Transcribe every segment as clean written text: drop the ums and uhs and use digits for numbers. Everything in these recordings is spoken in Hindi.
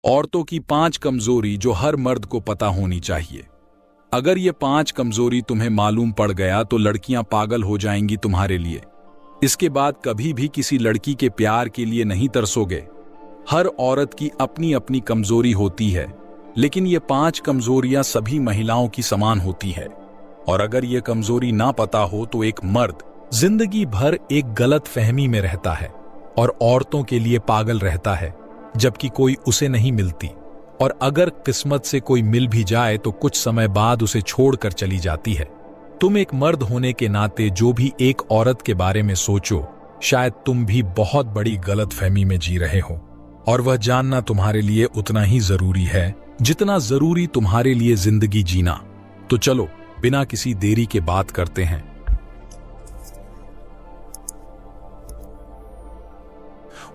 औरतों की 5 कमजोरी जो हर मर्द को पता होनी चाहिए। अगर ये 5 कमजोरी तुम्हें मालूम पड़ गया तो लड़कियां पागल हो जाएंगी तुम्हारे लिए। इसके बाद कभी भी किसी लड़की के प्यार के लिए नहीं तरसोगे। हर औरत की अपनी अपनी कमजोरी होती है, लेकिन ये 5 कमजोरियां सभी महिलाओं की समान होती है। और अगर ये कमजोरी ना पता हो तो एक मर्द जिंदगी भर एक गलत फहमी में रहता है और औरतों के लिए पागल रहता है, जबकि कोई उसे नहीं मिलती। और अगर किस्मत से कोई मिल भी जाए तो कुछ समय बाद उसे छोड़कर चली जाती है। तुम एक मर्द होने के नाते जो भी एक औरत के बारे में सोचो, शायद तुम भी बहुत बड़ी गलतफहमी में जी रहे हो, और वह जानना तुम्हारे लिए उतना ही जरूरी है जितना जरूरी तुम्हारे लिए जिंदगी जीना। तो चलो बिना किसी देरी के बात करते हैं।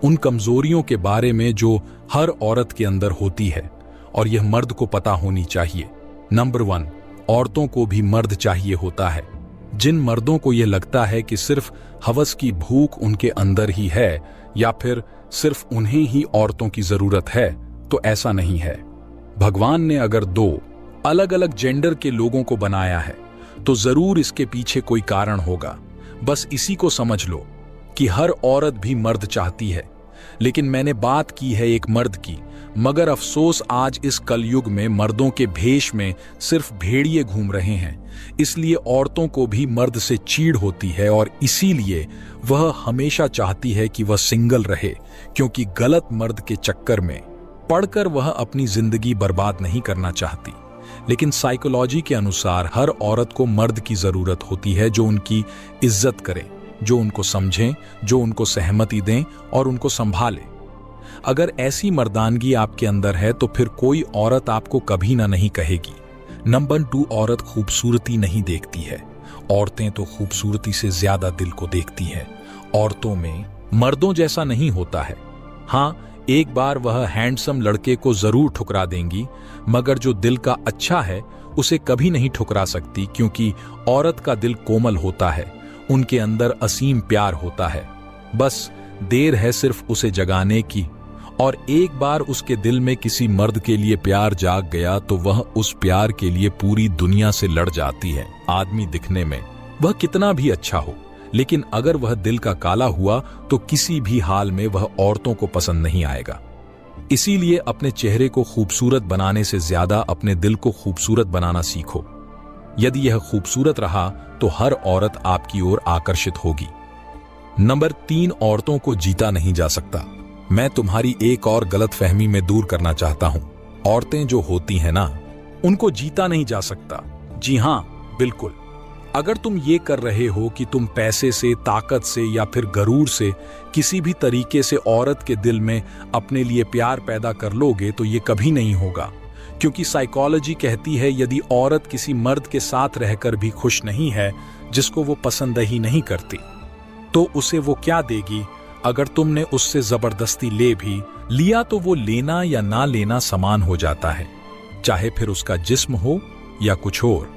उन कमजोरियों के बारे में जो हर औरत के अंदर होती है और यह मर्द को पता होनी चाहिए। नंबर 1, औरतों को भी मर्द चाहिए होता है। जिन मर्दों को यह लगता है कि सिर्फ हवस की भूख उनके अंदर ही है या फिर सिर्फ उन्हें ही औरतों की जरूरत है, तो ऐसा नहीं है। भगवान ने अगर 2 अलग अलग जेंडर के लोगों को बनाया है तो जरूर इसके पीछे कोई कारण होगा। बस इसी को समझ लो कि हर औरत भी मर्द चाहती है, लेकिन मैंने बात की है एक मर्द की। मगर अफसोस आज इस कलयुग में मर्दों के भेष में सिर्फ भेड़िए घूम रहे हैं, इसलिए औरतों को भी मर्द से चीड़ होती है और इसीलिए वह हमेशा चाहती है कि वह सिंगल रहे, क्योंकि गलत मर्द के चक्कर में पड़कर वह अपनी जिंदगी बर्बाद नहीं करना चाहती। लेकिन साइकोलॉजी के अनुसार हर औरत को मर्द की जरूरत होती है जो उनकी इज्जत करे, जो उनको समझें, जो उनको सहमति दें और उनको संभाले। अगर ऐसी मर्दानगी आपके अंदर है तो फिर कोई औरत आपको कभी ना नहीं कहेगी। नंबर 2, औरत खूबसूरती नहीं देखती है, औरतें तो खूबसूरती से ज्यादा दिल को देखती हैं। औरतों में मर्दों जैसा नहीं होता है। हाँ, एक बार वह हैंडसम लड़के को जरूर ठुकरा देंगी, मगर जो दिल का अच्छा है उसे कभी नहीं ठुकरा सकती, क्योंकि औरत का दिल कोमल होता है, उनके अंदर असीम प्यार होता है। बस देर है सिर्फ उसे जगाने की, और एक बार उसके दिल में किसी मर्द के लिए प्यार जाग गया तो वह उस प्यार के लिए पूरी दुनिया से लड़ जाती है। आदमी दिखने में वह कितना भी अच्छा हो, लेकिन अगर वह दिल का काला हुआ तो किसी भी हाल में वह औरतों को पसंद नहीं आएगा। इसीलिए अपने चेहरे को खूबसूरत बनाने से ज्यादा अपने दिल को खूबसूरत बनाना सीखो। यदि यह खूबसूरत रहा तो हर औरत आपकी ओर आकर्षित होगी। नंबर 3, औरतों को जीता नहीं जा सकता। मैं तुम्हारी एक और गलतफहमी में दूर करना चाहता हूं। औरतें जो होती हैं ना, उनको जीता नहीं जा सकता। जी हां, बिल्कुल। अगर तुम ये कर रहे हो कि तुम पैसे से, ताकत से या फिर गरूर से किसी भी तरीके से औरत के दिल में अपने लिए प्यार पैदा कर लोगे तो ये कभी नहीं होगा, क्योंकि साइकोलॉजी कहती है यदि औरत किसी मर्द के साथ रहकर भी खुश नहीं है जिसको वो पसंद ही नहीं करती, तो उसे वो क्या देगी। अगर तुमने उससे जबरदस्ती ले भी लिया तो वो लेना या ना लेना समान हो जाता है, चाहे फिर उसका जिस्म हो या कुछ और।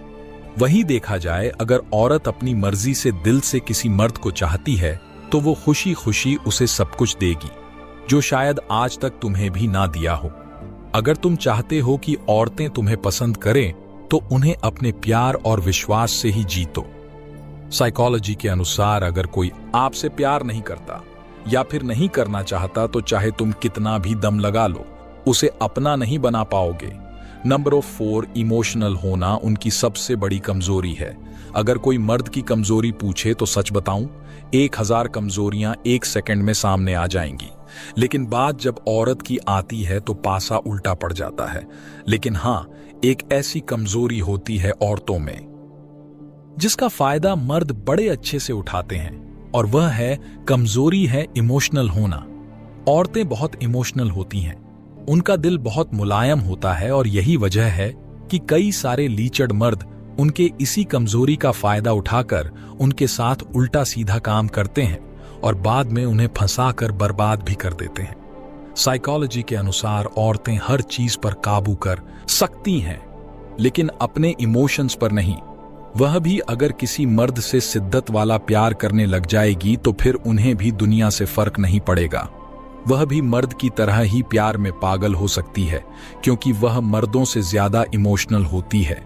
वही देखा जाए, अगर औरत अपनी मर्जी से दिल से किसी मर्द को चाहती है तो वो खुशी खुशी उसे सब कुछ देगी, जो शायद आज तक तुम्हें भी ना दिया हो। अगर तुम चाहते हो कि औरतें तुम्हें पसंद करें तो उन्हें अपने प्यार और विश्वास से ही जीतो। साइकोलॉजी के अनुसार अगर कोई आपसे प्यार नहीं करता या फिर नहीं करना चाहता तो चाहे तुम कितना भी दम लगा लो, उसे अपना नहीं बना पाओगे। नंबर 4, इमोशनल होना उनकी सबसे बड़ी कमजोरी है। अगर कोई मर्द की कमजोरी पूछे तो सच बताऊं, 1000 कमजोरियां 1 सेकंड में सामने आ जाएंगी, लेकिन बात जब औरत की आती है तो पासा उल्टा पड़ जाता है। लेकिन हां, एक ऐसी कमजोरी होती है औरतों में जिसका फायदा मर्द बड़े अच्छे से उठाते हैं, और वह है कमजोरी है इमोशनल होना। औरतें बहुत इमोशनल होती हैं, उनका दिल बहुत मुलायम होता है, और यही वजह है कि कई सारे लीचड़ मर्द उनके इसी कमजोरी का फायदा उठाकर उनके साथ उल्टा सीधा काम करते हैं और बाद में उन्हें फंसाकर बर्बाद भी कर देते हैं। साइकोलॉजी के अनुसार औरतें हर चीज पर काबू कर सकती हैं, लेकिन अपने इमोशंस पर नहीं। वह भी अगर किसी मर्द से शिद्दत वाला प्यार करने लग जाएगी तो फिर उन्हें भी दुनिया से फर्क नहीं पड़ेगा। वह भी मर्द की तरह ही प्यार में पागल हो सकती है, क्योंकि वह मर्दों से ज्यादा इमोशनल होती है।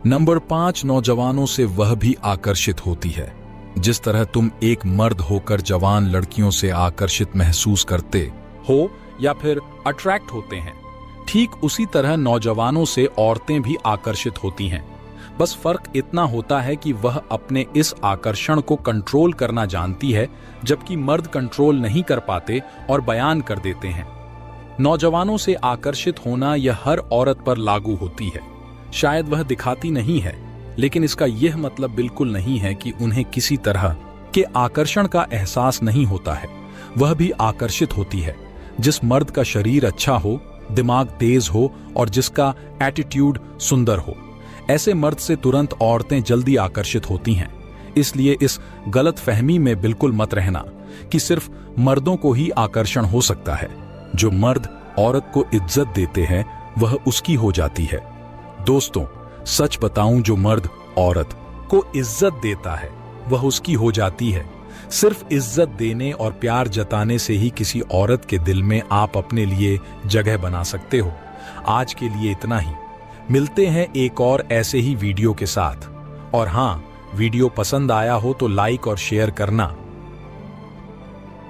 नंबर 5, नौजवानों से वह भी आकर्षित होती है। जिस तरह तुम एक मर्द होकर जवान लड़कियों से आकर्षित महसूस करते हो या फिर अट्रैक्ट होते हैं, ठीक उसी तरह नौजवानों से औरतें भी आकर्षित होती हैं। बस फर्क इतना होता है कि वह अपने इस आकर्षण को कंट्रोल करना जानती है, जबकि मर्द कंट्रोल नहीं कर पाते और बयान कर देते हैं। नौजवानों से आकर्षित होना यह हर औरत पर लागू होती है। शायद वह दिखाती नहीं है, लेकिन इसका यह मतलब बिल्कुल नहीं है कि उन्हें किसी तरह के आकर्षण का एहसास नहीं होता है। वह भी आकर्षित होती है जिस मर्द का शरीर अच्छा हो, दिमाग तेज हो और जिसका एटीट्यूड सुंदर हो। ऐसे मर्द से तुरंत औरतें जल्दी आकर्षित होती हैं। इसलिए इस गलत फहमी में बिल्कुल मत रहना कि सिर्फ मर्दों को ही आकर्षण हो सकता है। जो मर्द औरत को इज्जत देते हैं वह उसकी हो जाती है। दोस्तों, सच बताऊं, जो मर्द औरत को इज्जत देता है वह उसकी हो जाती है। सिर्फ इज्जत देने और प्यार जताने से ही किसी औरत के दिल में आप अपने लिए जगह बना सकते हो। आज के लिए इतना ही। मिलते हैं एक और ऐसे ही वीडियो के साथ। और हाँ, वीडियो पसंद आया हो तो लाइक और शेयर करना